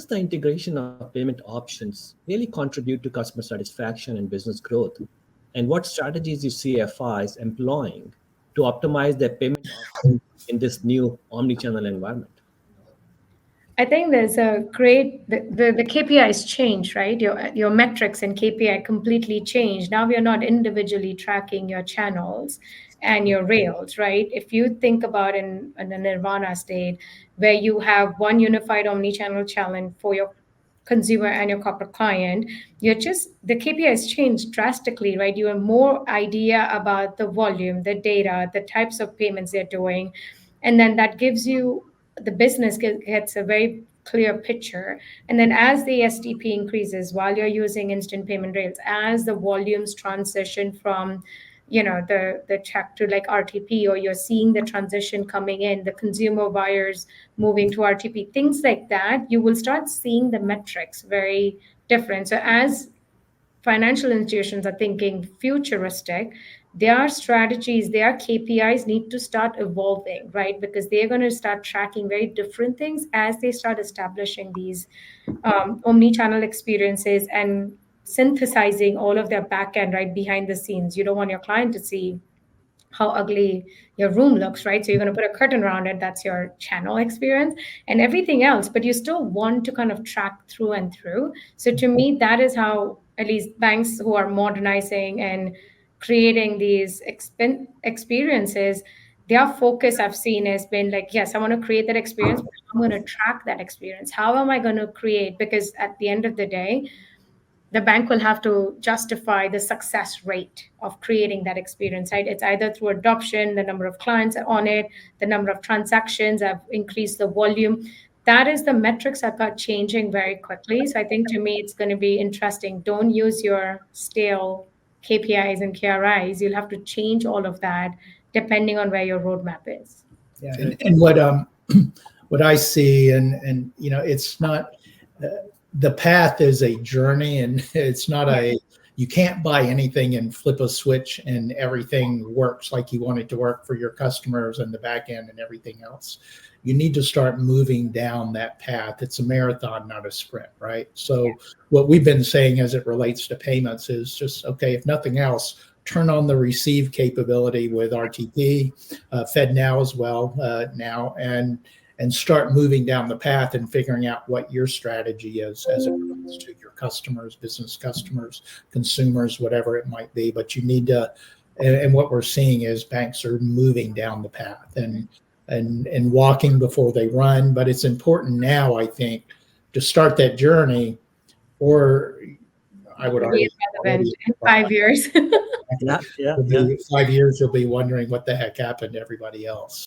does the integration of payment options really contribute to customer satisfaction and business growth? And what strategies you see FIs employing to optimize their payment offering in this new omnichannel environment? I think there's a great the KPIs change, right? Your metrics and KPI completely change. Now we are not individually tracking your channels and your rails, right? If you think about in a nirvana state where you have one unified omni-channel challenge for your consumer and your corporate client, you're just the KPIs change drastically, right? You have more idea about the volume, the data, the types of payments they're doing, and then that gives you the business gets a very clear picture. And then as the SDP increases while you're using instant payment rails, as the volumes transition from the check to like RTP, or you're seeing the transition coming in, the consumer buyers moving to RTP, things like that, you will start seeing the metrics very different. So as financial institutions are thinking futuristic, their strategies, their KPIs need to start evolving, right? Because they're going to start tracking very different things as they start establishing these omni-channel experiences and synthesizing all of their backend right behind the scenes. You don't want your client to see how ugly your room looks, right? So you're going to put a curtain around it. That's your channel experience and everything else. But you still want to kind of track through and through. So to me, that is how at least banks who are modernizing and creating these experiences, their focus I've seen has been like, yes, I want to create that experience, but I'm going to track that experience. How am I going to create? Because at the end of the day, the bank will have to justify the success rate of creating that experience, right? It's either through adoption, the number of clients on it, the number of transactions have increased the volume. That is the metrics that are changing very quickly. So I think to me, it's going to be interesting. Don't use your stale KPIs and KRIs. You'll have to change all of that depending on where your roadmap is. Yeah, and what I see, and it's not. The path is a journey, and it's not you can't buy anything and flip a switch and everything works like you want it to work for your customers and the back end and everything else. You need to start moving down that path. It's a marathon, not a sprint, right? So what we've been saying as it relates to payments is just, okay, if nothing else, turn on the receive capability with RTP, FedNow as well now, and start moving down the path and figuring out what your strategy is as it relates to your customers, business customers, consumers, whatever it might be. But you need to, and what we're seeing is banks are moving down the path and walking before they run. But it's important now, I think, to start that journey, or I would argue in 5 years. 5 years, you'll be wondering what the heck happened to everybody else.